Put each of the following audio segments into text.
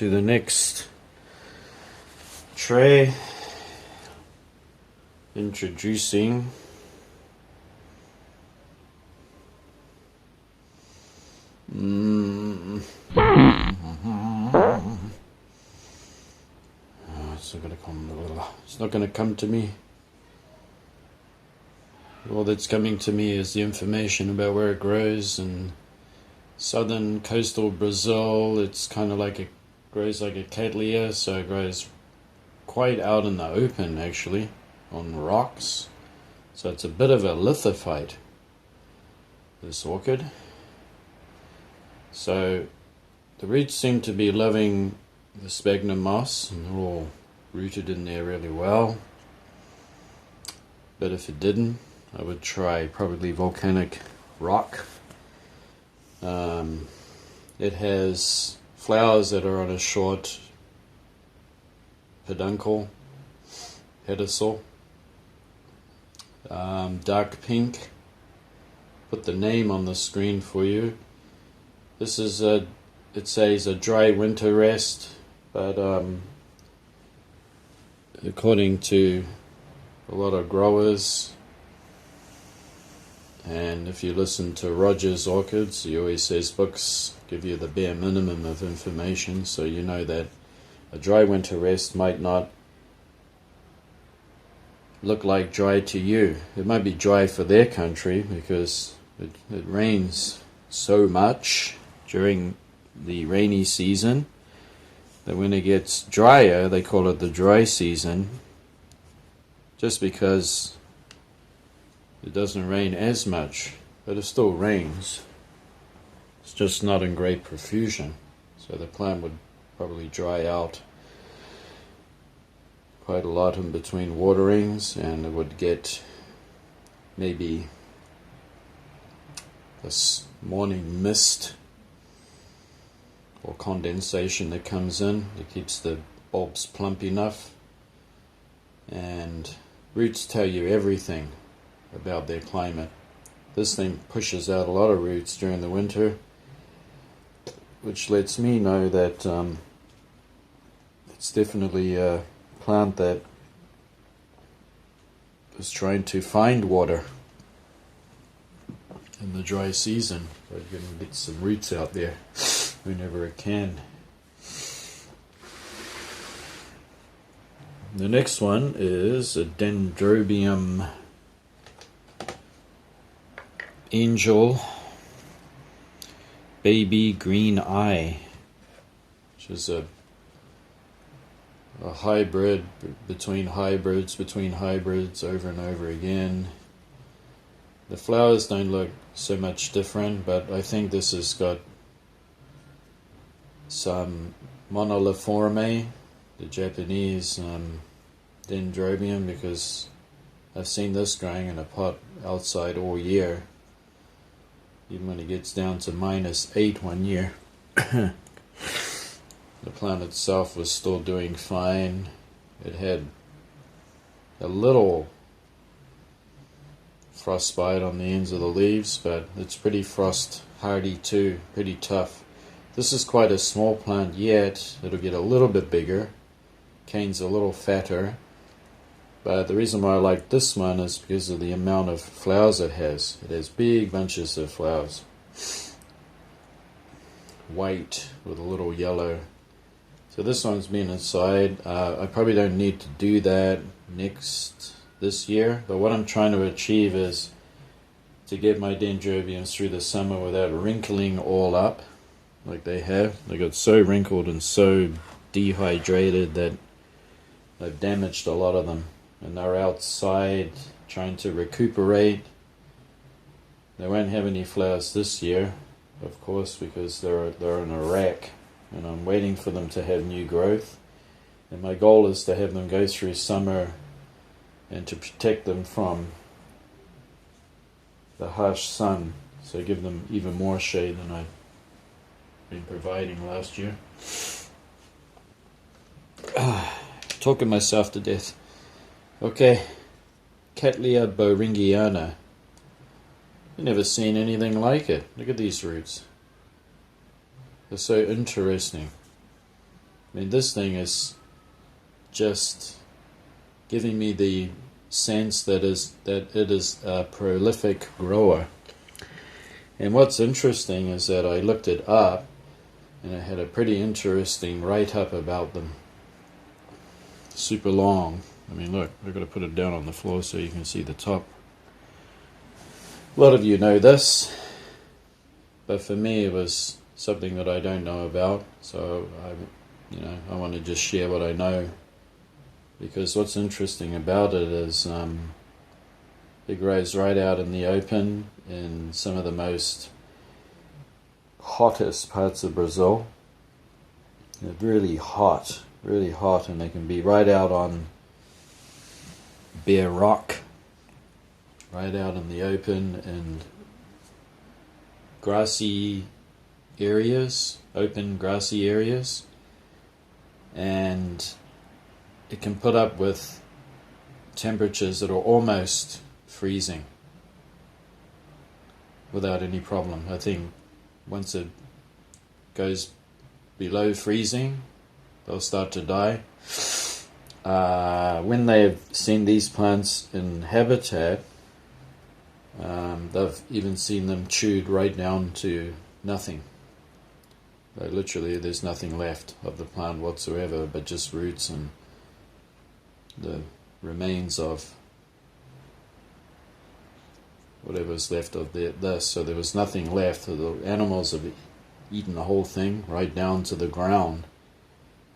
to the next tray. Introducing it's not gonna come to me. All that's coming to me is the information about where it grows in southern coastal Brazil. It's kind of like it grows like a cattleya, so it grows quite out in the open actually, on rocks. So it's a bit of a lithophyte, this orchid. So the roots seem to be loving the sphagnum moss, and they're all rooted in there really well. But if it didn't, I would try probably volcanic rock. It has flowers that are on a short peduncle, pedicel, dark pink. Put the name on the screen for you. This is it says a dry winter rest, but according to a lot of growers, and if you listen to Roger's Orchids, he always says books give you the bare minimum of information, so you know that a dry winter rest might not look like dry to you. It might be dry for their country because it rains so much during the rainy season that when it gets drier, they call it the dry season, just because it doesn't rain as much, but it still rains. It's just not in great profusion, so the plant would probably dry out quite a lot in between waterings, and it would get maybe this morning mist or condensation that comes in that keeps the bulbs plump enough. And roots tell you everything about their climate. This thing pushes out a lot of roots during the winter, which lets me know that it's definitely a plant that is trying to find water in the dry season, so you can get some roots out there whenever it can. The next one is a Dendrobium Angel Baby Green Eye, which is a hybrid between hybrids over and over again. The flowers don't look so much different, but I think this has got some monoliforme, the Japanese dendrobium, because I've seen this growing in a pot outside all year, even when it gets down to -8 one year. The plant itself was still doing fine. It had a little frostbite on the ends of the leaves, but it's pretty frost hardy too, pretty tough. This is quite a small plant yet. It'll get a little bit bigger. Cane's a little fatter. But the reason why I like this one is because of the amount of flowers it has. It has big bunches of flowers. White with a little yellow. So this one's been inside. I probably don't need to do that this year. But what I'm trying to achieve is to get my dendrobiums through the summer without wrinkling all up like they have. They got so wrinkled and so dehydrated that I've damaged a lot of them. And they're outside trying to recuperate. They won't have any flowers this year, of course, because they're in a rack, and I'm waiting for them to have new growth. And my goal is to have them go through summer and to protect them from the harsh sun, so give them even more shade than I've been providing last year. Talking myself to death. Okay, Cattleya boringiana. I've never seen anything like it. Look at these roots. They're so interesting. I mean, this thing is just giving me the sense that it is a prolific grower. And what's interesting is that I looked it up, and it had a pretty interesting write-up about them. Super long. I mean, look, I've got to put it down on the floor so you can see the top. A lot of you know this, but for me it was something that I don't know about, so I want to just share what I know, because what's interesting about it is it grows right out in the open in some of the most hottest parts of Brazil. They're really hot, and they can be right out on bare rock, right out in the open and grassy areas, open grassy areas, and it can put up with temperatures that are almost freezing without any problem. I think once it goes below freezing, they'll start to die. When they've seen these plants in habitat, they've even seen them chewed right down to nothing. Like literally there's nothing left of the plant whatsoever but just roots and the remains of whatever's left of this. So there was nothing left. The animals have eaten the whole thing right down to the ground,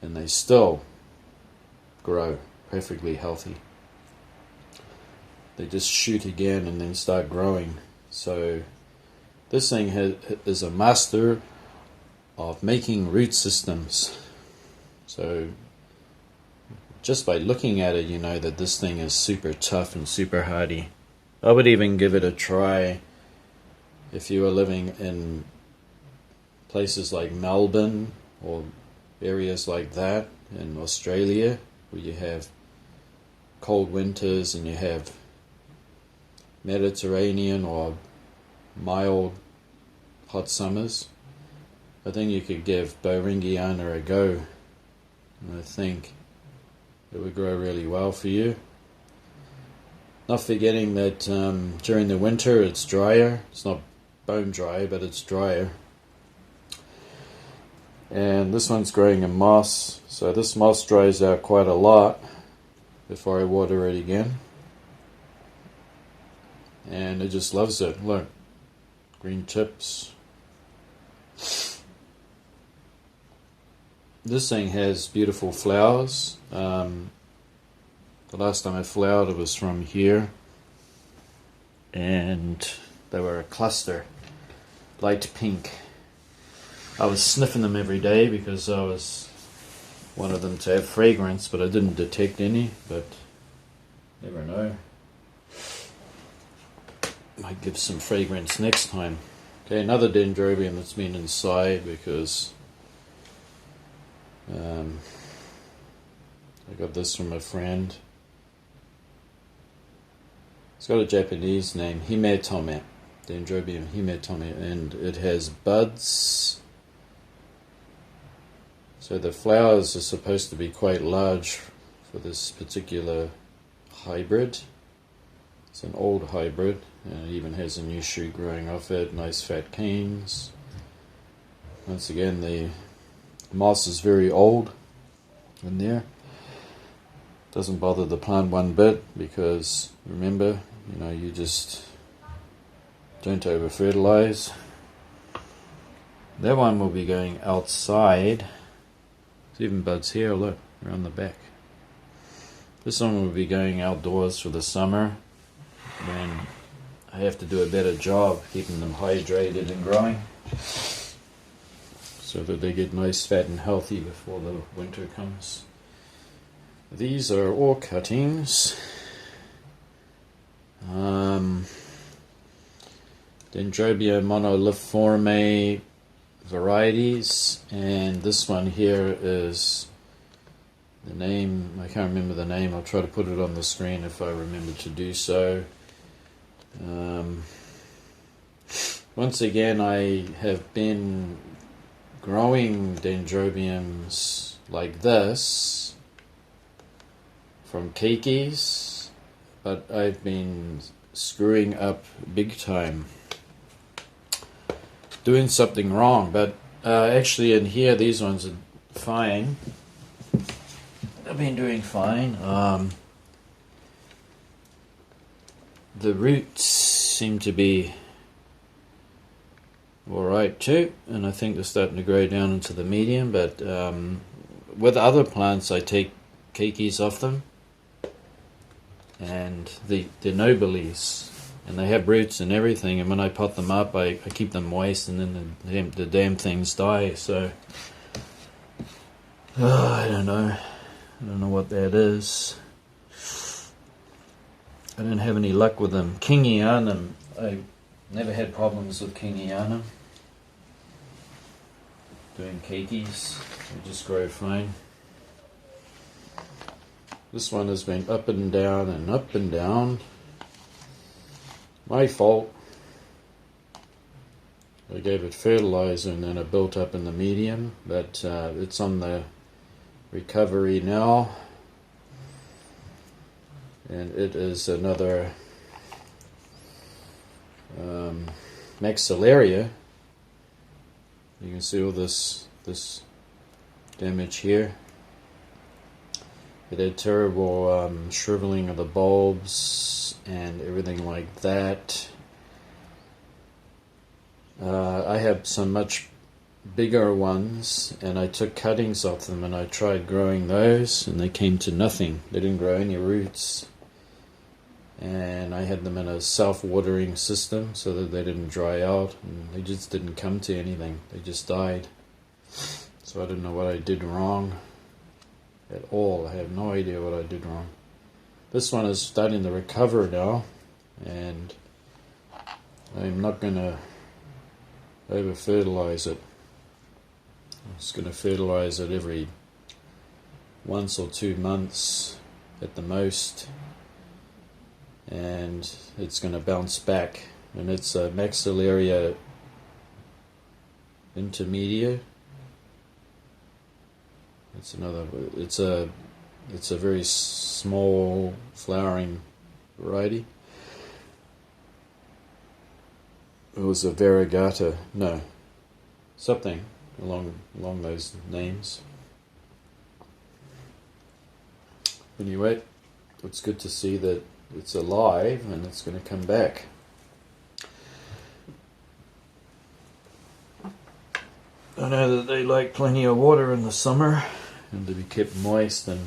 and they still grow perfectly healthy. They just shoot again and then start growing. So this thing is a master of making root systems. So just by looking at it, you know that this thing is super tough and super hardy. I would even give it a try if you were living in places like Melbourne or areas like that in Australia, where you have cold winters and you have Mediterranean or mild hot summers. I think you could give Beringiana a go, and I think it would grow really well for you. Not forgetting that during the winter it's drier. It's not bone dry, but it's drier. And this one's growing in moss, so this moss dries out quite a lot before I water it again. And it just loves it. Look, green tips. This thing has beautiful flowers. The last time it flowered, it was from here, and they were a cluster, light pink. I was sniffing them every day because I wanted them to have fragrance, but I didn't detect any. But never know. Might give some fragrance next time. Okay, another dendrobium that's been inside because I got this from a friend. It's got a Japanese name, Himetome, Dendrobium Himetome, and it has buds. So the flowers are supposed to be quite large for this particular hybrid. It's an old hybrid, and it even has a new shoot growing off it, nice fat canes. Once again, the moss is very old in there. Doesn't bother the plant one bit because, remember, you just don't over fertilize. That one will be going outside. There's even buds here, look, around the back. This one will be going outdoors for the summer when I have to do a better job keeping them hydrated and growing so that they get nice, fat and healthy before the winter comes. These are all cuttings. Dendrobia monoliforme varieties, and this one here is the name, I can't remember the name, I'll try to put it on the screen if I remember to do so. Once again, I have been growing dendrobiums like this from keikis, but I've been screwing up big time, doing something wrong. But actually in here these ones are fine. I've been doing fine. The roots seem to be alright too, and I think they're starting to grow down into the medium, but with other plants I take keikis off them, and the nobiles, and they have roots and everything, and when I pot them up I keep them moist, and then the damn things die. So I don't know what that is. I don't have any luck with them. Kingianum, I never had problems with Kingianum. Doing keikis, they just grow fine. This one has been up and down and up and down. My fault. I gave it fertilizer and then it built up in the medium, but it's on the recovery now. And it is another maxillaria. You can see all this damage here. It had terrible shriveling of the bulbs and everything like that. I have some much bigger ones, and I took cuttings off them and I tried growing those, and they came to nothing. They didn't grow any roots. And I had them in a self-watering system so that they didn't dry out, and they just didn't come to anything. They just died. So I don't know what I did wrong at all. I have no idea what I did wrong. This one is starting to recover now, and I'm not going to over-fertilize it. I'm just going to fertilize it every 1 or 2 months at the most, and it's going to bounce back. And it's a Maxillaria intermedia. It's a very small flowering variety. It was a variegata, no, something along those names. Anyway, it's good to see that it's alive and it's going to come back. I know that they like plenty of water in the summer and to be kept moist, and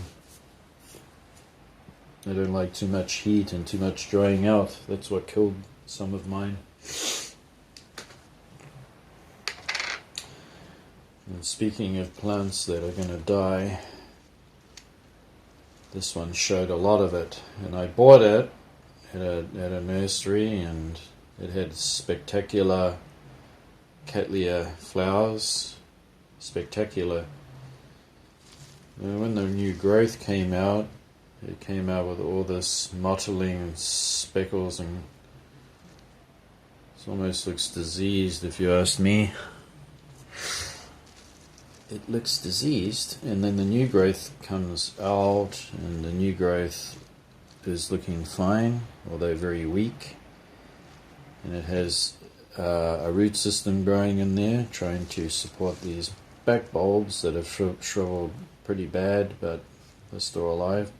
they don't like too much heat and too much drying out. That's what killed some of mine. And speaking of plants that are going to die, this one showed a lot of it, and I bought it at a nursery, and it had spectacular Cattleya flowers, spectacular. And when the new growth came out, it came out with all this mottling and speckles, and it almost looks diseased if you ask me. It looks diseased, and then the new growth comes out, and the new growth is looking fine, although very weak, and it has a root system growing in there trying to support these back bulbs that have shriveled pretty bad, but they're still alive.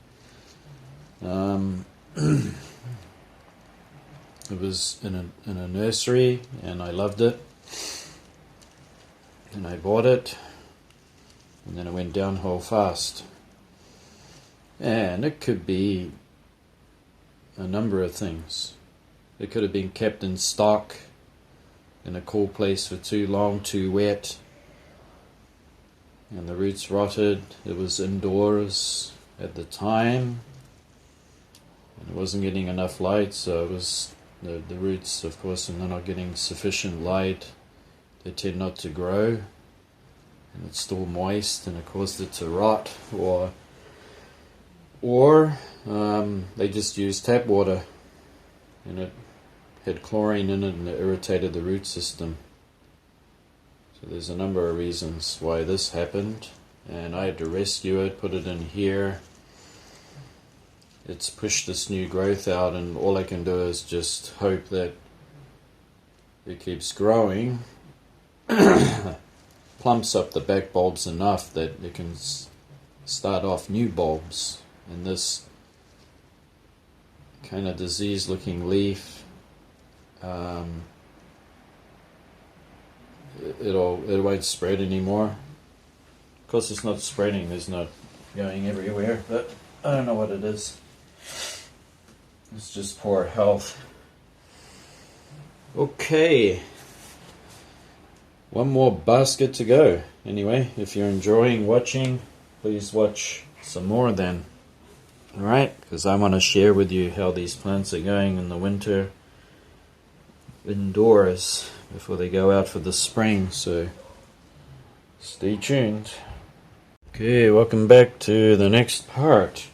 It was in a nursery, and I loved it, and I bought it, and then it went downhill fast. And it could be a number of things. It could have been kept in stock in a cool place for too long, too wet, and the roots rotted. It was indoors at the time, and it wasn't getting enough light, so it was the roots, of course, and they're not getting sufficient light, they tend not to grow, and it's still moist, and it caused it to rot, or they just used tap water, and it had chlorine in it, and it irritated the root system. So there's a number of reasons why this happened, and I had to rescue it, put it in here. It's pushed this new growth out, and all I can do is just hope that it keeps growing, plumps up the back bulbs enough that it can start off new bulbs. And this kind of disease looking leaf, it won't spread anymore. Of course it's not spreading, there's not going everywhere, but I don't know what it is. It's just poor health. Okay, one more basket to go. Anyway, if you're enjoying watching, please watch some more then. Alright, because I want to share with you how these plants are going in the winter indoors before they go out for the spring, so stay tuned. Okay, welcome back to the next part.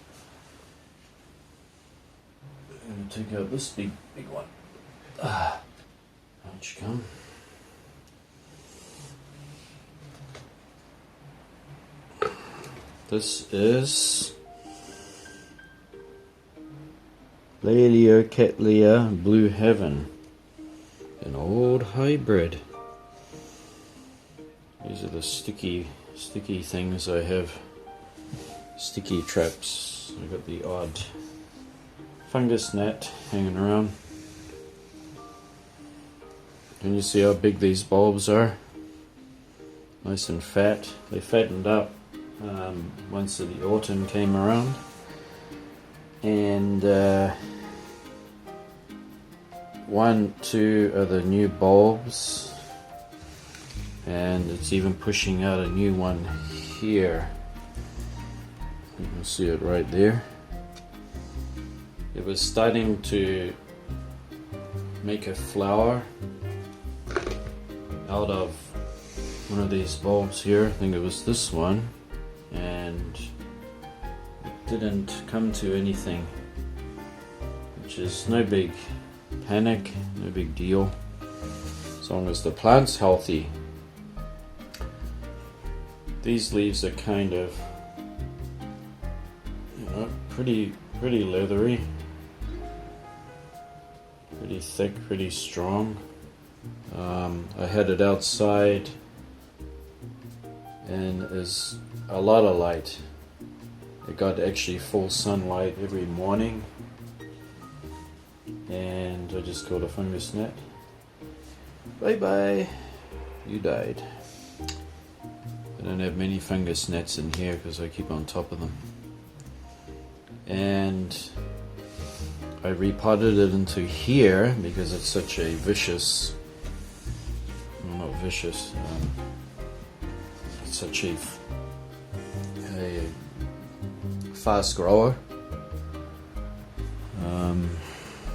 I'm going to take out this big one. Out you come. This is Laeliocattleya Blue Heaven, an old hybrid. These are the sticky things I have. Sticky traps. I got the odd fungus gnat hanging around. Can you see how big these bulbs are? Nice and fat. They fattened up once the autumn came around, and 1, 2 are the new bulbs, and it's even pushing out a new one here. You can see it right there. It was starting to make a flower out of one of these bulbs here. I think it was this one, and it didn't come to anything, which is no big panic, no big deal, as long as the plant's healthy. These leaves are kind of, pretty leathery, pretty thick, pretty strong. I had it outside, and there's a lot of light. It got actually full sunlight every morning, and I just caught a fungus gnat. Bye bye, you died. I don't have many fungus gnats in here because I keep on top of them. And I repotted it into here because it's such a vicious, well, not vicious, it's such a fast grower.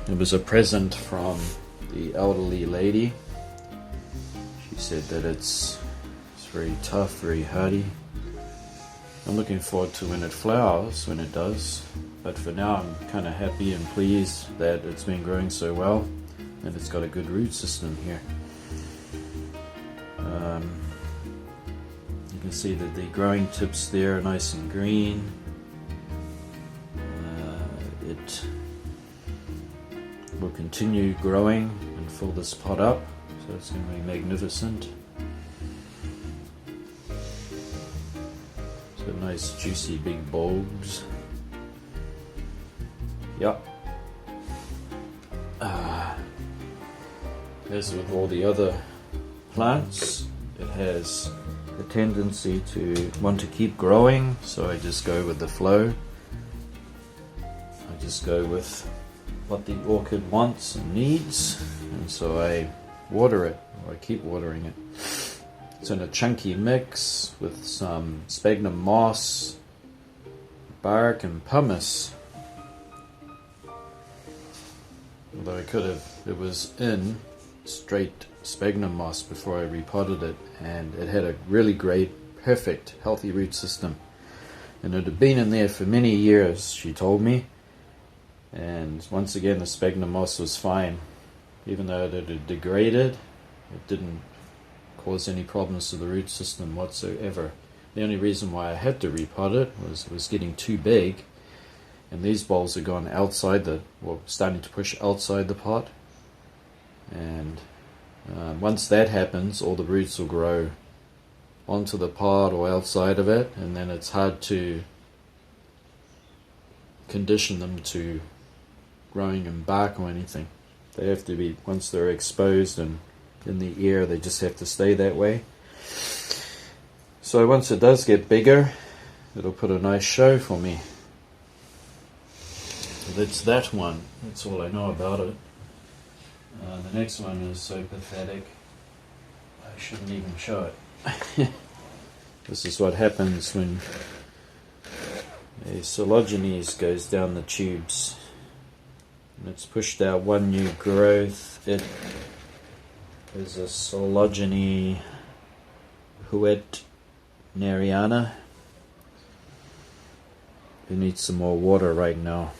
It was a present from the elderly lady. She said that it's very tough, very hardy. I'm looking forward to when it flowers, when it does. But for now, I'm kind of happy and pleased that it's been growing so well, and it's got a good root system here. You can see that the growing tips there are nice and green. It will continue growing and fill this pot up, so it's going to be magnificent. So nice juicy big bulbs. Yep. As with all the other plants, it has a tendency to want to keep growing, so I just go with the flow. I just go with what the orchid wants and needs, and so I water it, or I keep watering it. It's in a chunky mix with some sphagnum moss, bark, and pumice. Although I could have, it was in straight sphagnum moss before I repotted it, and it had a really great, perfect, healthy root system. And it had been in there for many years, she told me. And once again, the sphagnum moss was fine. Even though it had degraded, it didn't cause any problems to the root system whatsoever. The only reason why I had to repot it was it was getting too big, and these bulbs are gone outside well, starting to push outside the pot. And once that happens, all the roots will grow onto the pot or outside of it, and then it's hard to condition them to growing in bark or anything. They have to be, once they're exposed and in the air, they just have to stay that way. So once it does get bigger, it'll put a nice show for me. So that's that one. That's all I know about it. The next one is so pathetic, I shouldn't even show it. This is what happens when a Cotyledons goes down the tubes. And it's pushed out one new growth. It is a Cotyledons huetneriana. It needs some more water right now.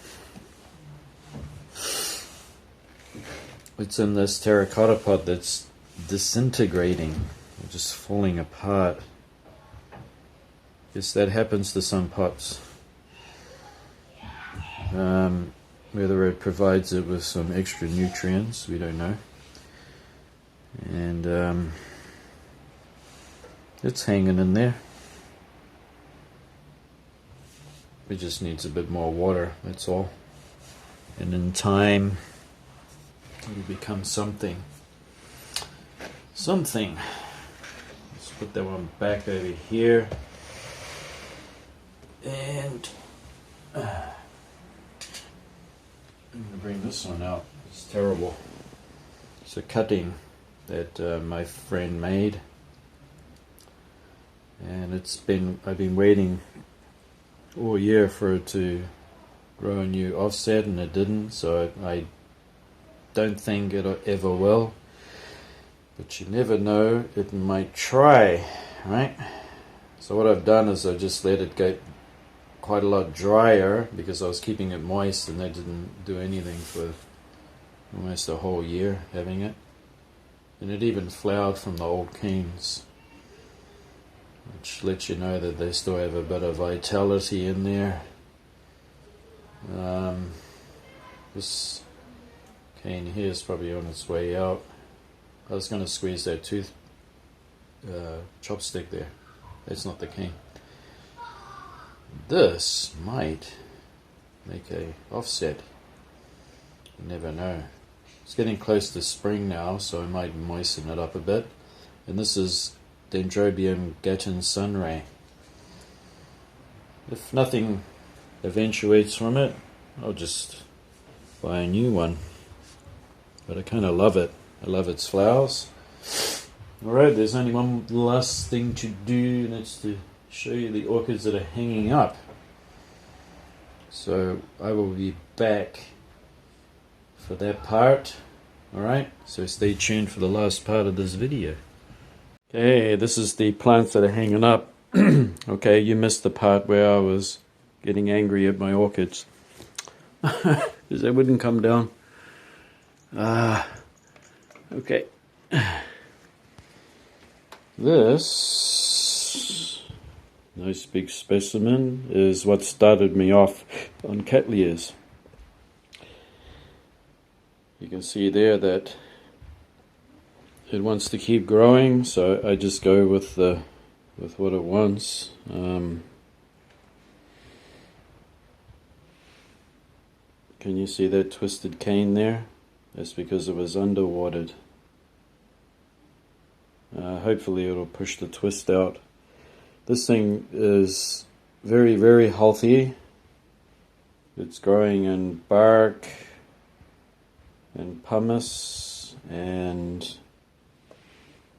It's in this terracotta pot that's disintegrating, just falling apart. Guess that happens to some pots. Whether it provides it with some extra nutrients, we don't know. And it's hanging in there. It just needs a bit more water, that's all. And in time, it'll become something. Let's put that one back over here. And I'm going to bring this one out. It's terrible. It's a cutting that my friend made. And I've been waiting all year for it to grow a new offset, and it didn't, so I don't think it ever will, but you never know, it might try, right? So what I've done is I just let it get quite a lot drier because I was keeping it moist, and they didn't do anything for almost a whole year having it. And it even flowered from the old canes, which lets you know that they still have a bit of vitality in there. This cane here is probably on its way out. I was going to squeeze that chopstick there. That's not the cane. This might make a offset. You never know. It's getting close to spring now, so I might moisten it up a bit. And this is Dendrobium Gatton Sunray. If nothing eventuates from it, I'll just buy a new one. But I kind of love it. I love its flowers. Alright, there's only one last thing to do, and it's to show you the orchids that are hanging up. So I will be back for that part. Alright, so stay tuned for the last part of this video. Okay, this is the plants that are hanging up. Okay, you missed the part where I was getting angry at my orchids. Because they wouldn't come down. Okay. This nice big specimen is what started me off on Cattleyas. You can see there that it wants to keep growing, so I just go with what it wants. Can you see that twisted cane there? That's because it was underwatered. Hopefully it'll push the twist out. This thing is very, very healthy. It's growing in bark and pumice, and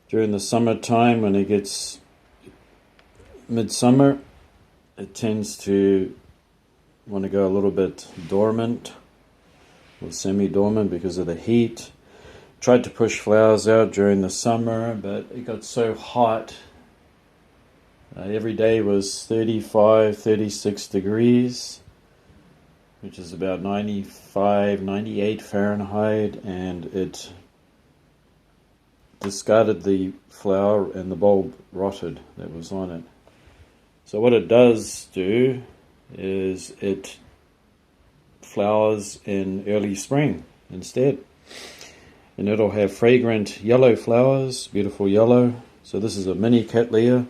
during the summertime when it gets midsummer, it tends to want to go a little bit dormant or semi-dormant because of the heat. Tried to push flowers out during the summer, but it got so hot. Every day was 35, 36 degrees, which is about 95, 98 Fahrenheit, and it discarded the flower and the bulb rotted that was on it. So what it does do is it flowers in early spring instead. And it'll have fragrant yellow flowers, beautiful yellow. So this is a mini Cattleya.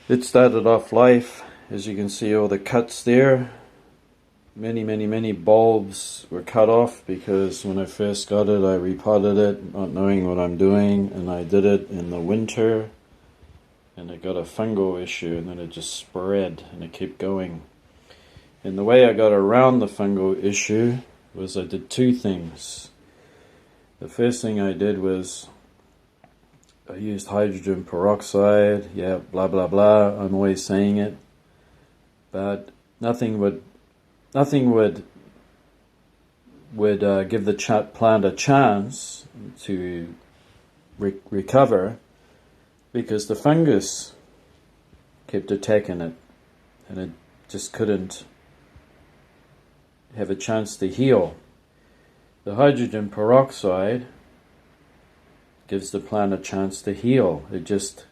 It started off life, as you can see all the cuts there. Many bulbs were cut off because when I first got it, I repotted it, not knowing what I'm doing, and I did it in the winter, and it got a fungal issue, and then it just spread, and it kept going. And the way I got around the fungal issue was I did two things. The first thing I did was I used hydrogen peroxide, yeah, blah blah blah, I'm always saying it, but nothing would give the plant a chance to recover because the fungus kept attacking it, and it just couldn't have a chance to heal. The hydrogen peroxide gives the plant a chance to heal. It just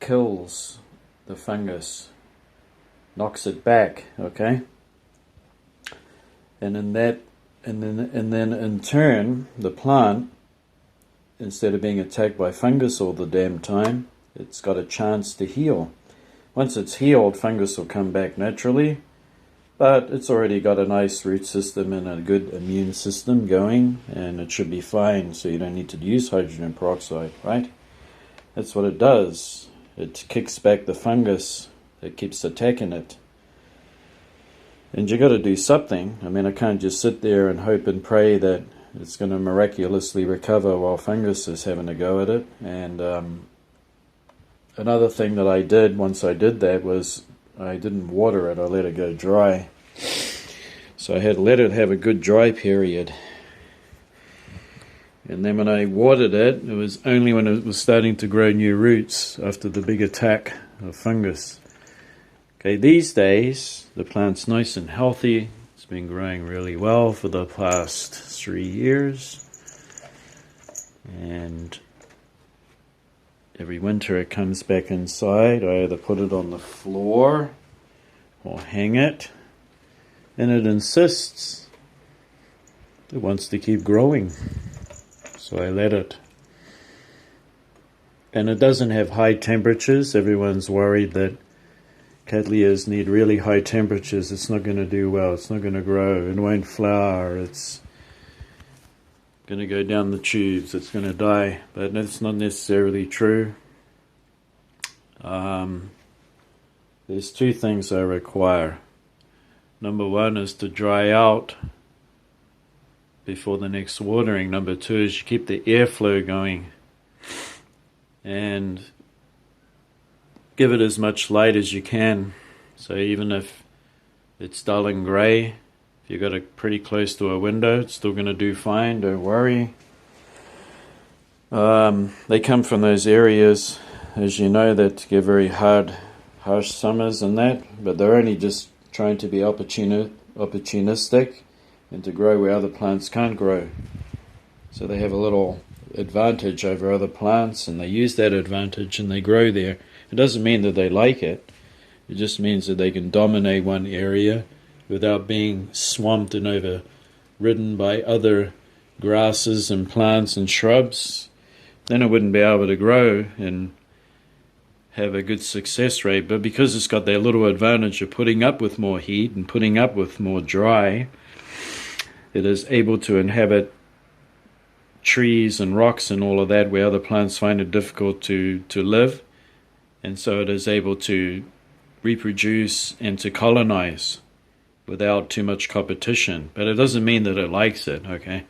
kills the fungus, knocks it back, okay? And then in turn, the plant, instead of being attacked by fungus all the damn time, it's got a chance to heal. Once it's healed, fungus will come back naturally, but it's already got a nice root system and a good immune system going, and it should be fine, so you don't need to use hydrogen peroxide, right? That's what it does. It kicks back the fungus that keeps attacking it. And you got to do something. I mean, I can't just sit there and hope and pray that it's going to miraculously recover while fungus is having a go at it. And another thing that I did once I did that was I didn't water it. I let it go dry. So I had to let it have a good dry period. And then when I watered it, it was only when it was starting to grow new roots after the big attack of fungus. Okay, these days, the plant's nice and healthy. It's been growing really well for the past 3 years. And every winter it comes back inside. I either put it on the floor or hang it. And it insists. It wants to keep growing. So I let it. And it doesn't have high temperatures. Everyone's worried that Cattleyas need really high temperatures. It's not going to do well. It's not going to grow. It won't flower. It's going to go down the tubes. It's going to die. But that's not necessarily true. There's two things I require. Number one is to dry out before the next watering. Number two is you keep the airflow going. And give it as much light as you can. So even if it's dull and grey, if you've got it pretty close to a window, it's still going to do fine, don't worry. They come from those areas, as you know, that get very harsh summers and that, but they're only just trying to be opportunistic and to grow where other plants can't grow. So they have a little advantage over other plants, and they use that advantage and they grow there. It doesn't mean that they like it. It just means that they can dominate one area without being swamped and overridden by other grasses and plants and shrubs. Then it wouldn't be able to grow and have a good success rate. But because it's got that little advantage of putting up with more heat and putting up with more dry, it is able to inhabit trees and rocks and all of that where other plants find it difficult to live. And so it is able to reproduce and to colonize without too much competition. But it doesn't mean that it likes it, okay?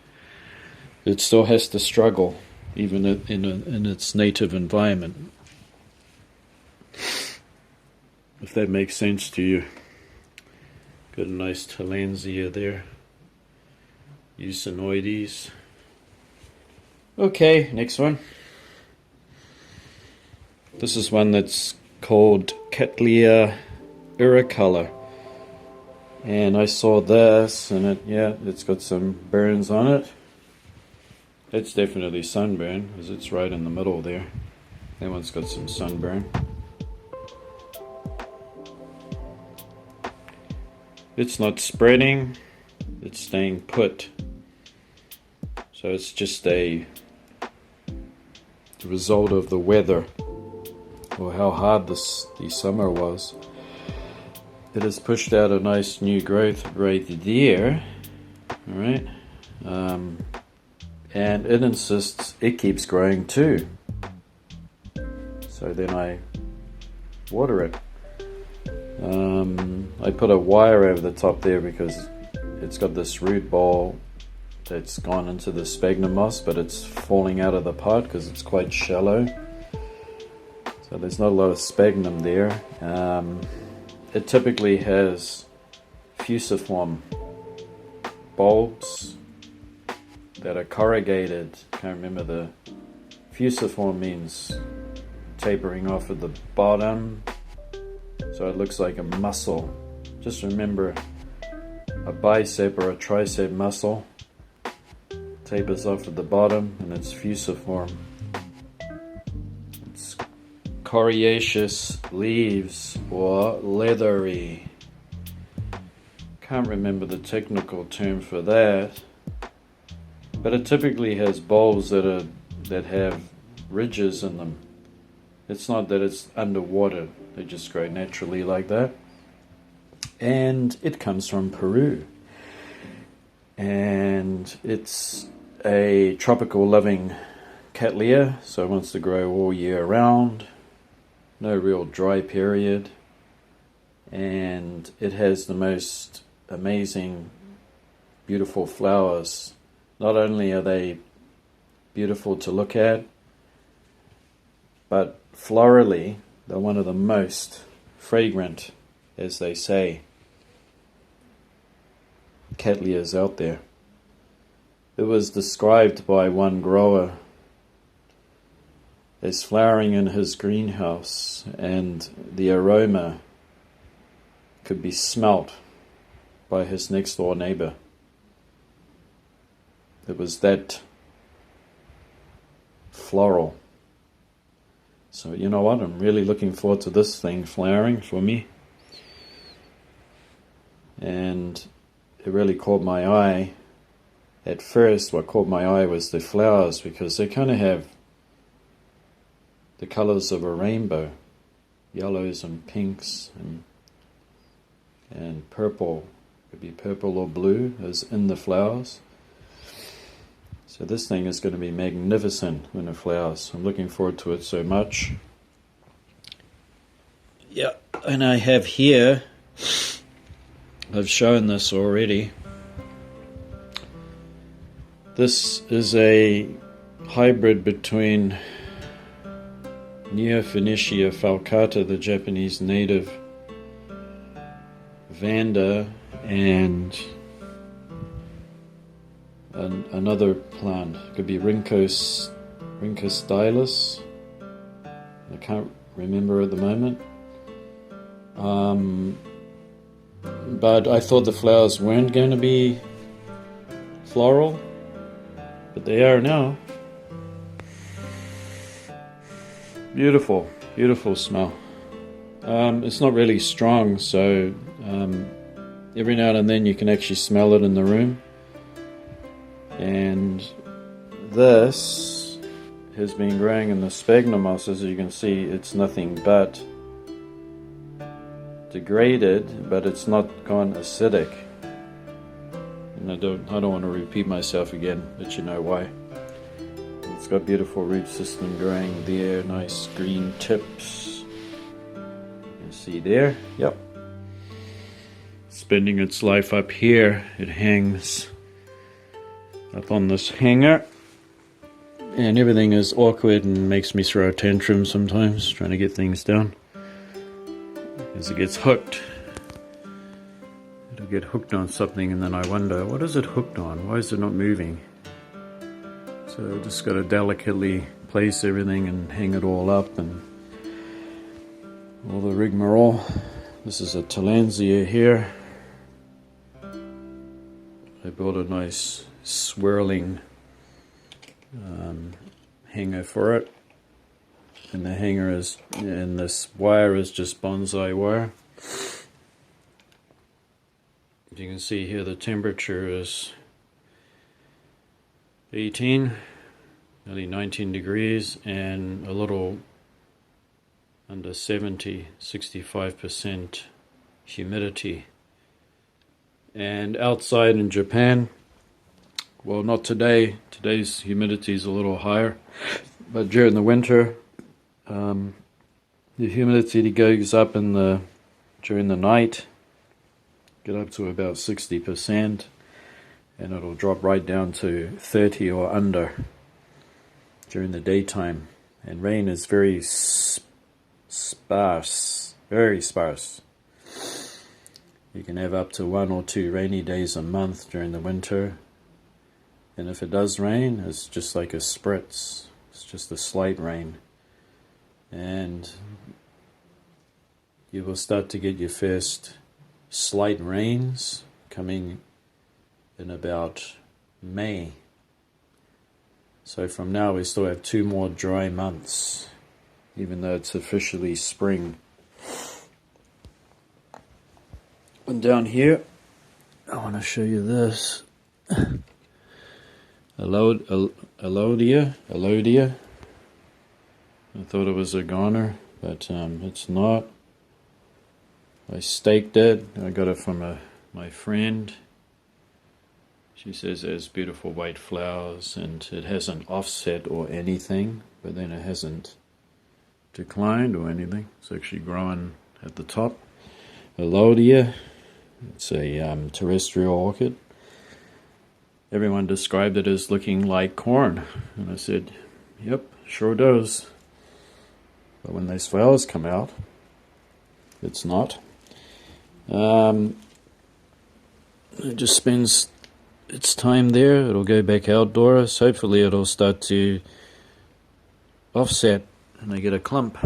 It still has to struggle, even in its native environment. If that makes sense to you. Got a nice Tillandsia there. Eusynoides. Okay, next one. This is one that's called Cattleya Iricolor. And I saw this, and it's got some burns on it. It's definitely sunburn, because it's right in the middle there. That one's got some sunburn. It's not spreading, it's staying put. So it's just a result of the weather, or how hard the summer was. It has pushed out a nice new growth right there. Alright. And it insists it keeps growing too. So then I water it. I put a wire over the top there because it's got this root ball that's gone into the sphagnum moss, but it's falling out of the pot because it's quite shallow. So there's not a lot of sphagnum there. It typically has fusiform bulbs that are corrugated. Can't remember the fusiform means tapering off at the bottom, so it looks like a muscle. Just remember, a bicep or a tricep muscle tapers off at the bottom and it's fusiform. It's coriaceous leaves or leathery. Can't remember the technical term for that, but it typically has bulbs that have ridges in them. It's not that it's underwater, they just grow naturally like that. And it comes from Peru. And it's a tropical living cattleya, so it wants to grow all year round. No real dry period. And it has the most amazing, beautiful flowers. Not only are they beautiful to look at, but florally, they're one of the most fragrant, as they say, cattleyas out there. It was described by one grower as flowering in his greenhouse, and the aroma could be smelt by his next door neighbor. It was that floral. So you know what, I'm really looking forward to this thing flowering for me. And it really caught my eye. At first, what caught my eye was the flowers, because they kind of have the colors of a rainbow. Yellows and pinks and purple. Could be purple or blue as in the flowers. So this thing is going to be magnificent when it flowers. I'm looking forward to it so much. Yeah, and I have here, I've shown this already. This is a hybrid between Neophoenicia falcata, the Japanese native vanda, and another plant. It could be Rhincostylus. I can't remember at the moment. But I thought the flowers weren't going to be floral, but they are now. Beautiful, beautiful smell. It's not really strong, so every now and then you can actually smell it in the room. And this has been growing in the sphagnum moss. As you can see, it's nothing but degraded, but it's not gone acidic. And I don't want to repeat myself again, but you know why. It's got beautiful root system growing there, nice green tips. You see there? Yep. Spending its life up here. It hangs up on this hanger, and everything is awkward and makes me throw a tantrum sometimes trying to get things done. As it gets hooked, it'll get hooked on something, and then I wonder, what is it hooked on? Why is it not moving? So I just got to delicately place everything and hang it all up and all the rigmarole. This is a Tillandsia here. I built a nice swirling hanger for it, and the hanger is, and this wire is just bonsai wire. You can see here the temperature is 18, nearly 19 degrees, and a little under 70, 65% humidity. And outside in Japan, well, not today. Today's humidity is a little higher, but during the winter, the humidity goes up during the night, get up to about 60%, and it'll drop right down to 30 or under during the daytime. And rain is very sparse, very sparse. You can have up to 1 or 2 rainy days a month during the winter. And if it does rain, it's just like a spritz. It's just a slight rain. And you will start to get your first slight rains coming in about May. So from now we still have 2 more dry months, even though it's officially spring. And down here, I want to show you this. Alodia. I thought it was a goner, but it's not. I staked it. I got it from my friend. She says it has beautiful white flowers, and it hasn't offset or anything, but then it hasn't declined or anything. It's actually growing at the top. Alodia. It's a terrestrial orchid. Everyone described it as looking like corn, and I said, yep, sure does. But when those flowers come out, it's not. It just spends its time there. It'll go back outdoors. Hopefully it'll start to offset and I get a clump.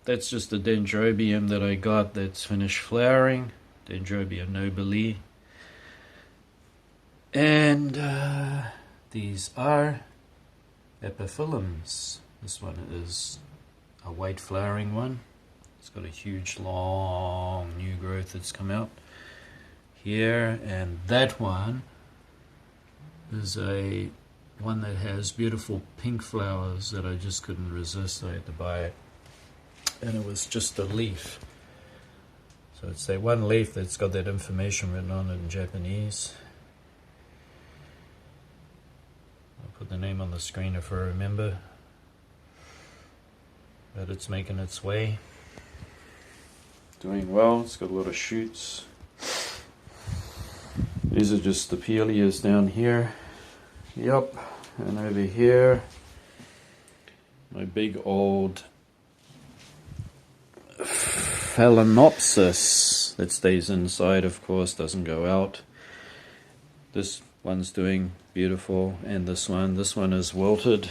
That's just the dendrobium that I got that's finished flowering. Dendrobium nobile. And these are epiphyllums. This one is a white flowering one. It's got a huge long new growth that's come out here, and that one is a one that has beautiful pink flowers that I just couldn't resist. I had to buy it, and it was just a leaf. So it's that one leaf that's got that information written on it in Japanese. I'll put the name on the screen if I remember. But it's making its way. Doing well. It's got a lot of shoots. These are just the Pileas down here. Yep. And over here, my big old Phalaenopsis that stays inside, of course, doesn't go out. This one's doing beautiful, and this one is wilted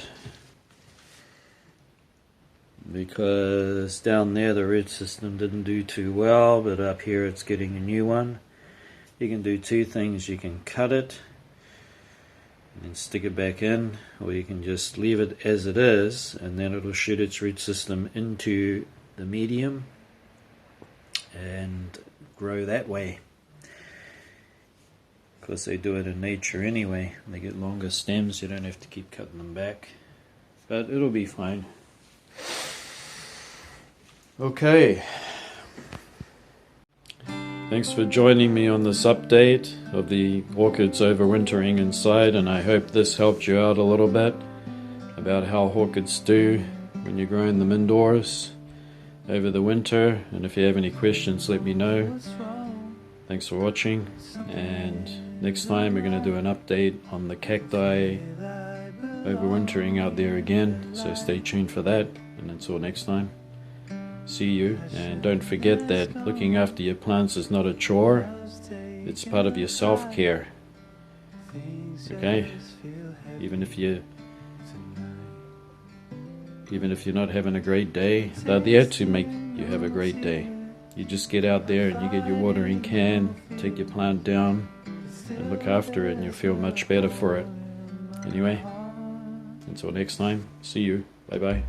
because down there the root system didn't do too well, but up here it's getting a new one. You can do 2 things. You can cut it and stick it back in, or you can just leave it as it is, and then it'll shoot its root system into the medium and grow that way. Of course, they do it in nature anyway. They get longer stems. You don't have to keep cutting them back, but it'll be fine. Okay. Thanks for joining me on this update of the orchids overwintering inside, and I hope this helped you out a little bit about how orchids do when you're growing them indoors over the winter. And if you have any questions, let me know. Thanks for watching, and next time we're going to do an update on the cacti overwintering out there again, so stay tuned for that. And until next time, see you. And don't forget that looking after your plants is not a chore, it's part of your self-care. Okay? Even if you're not having a great day, they're there to make you have a great day. You just get out there and you get your watering can, take your plant down and look after it, and you'll feel much better for it. Anyway, until next time, see you. Bye bye.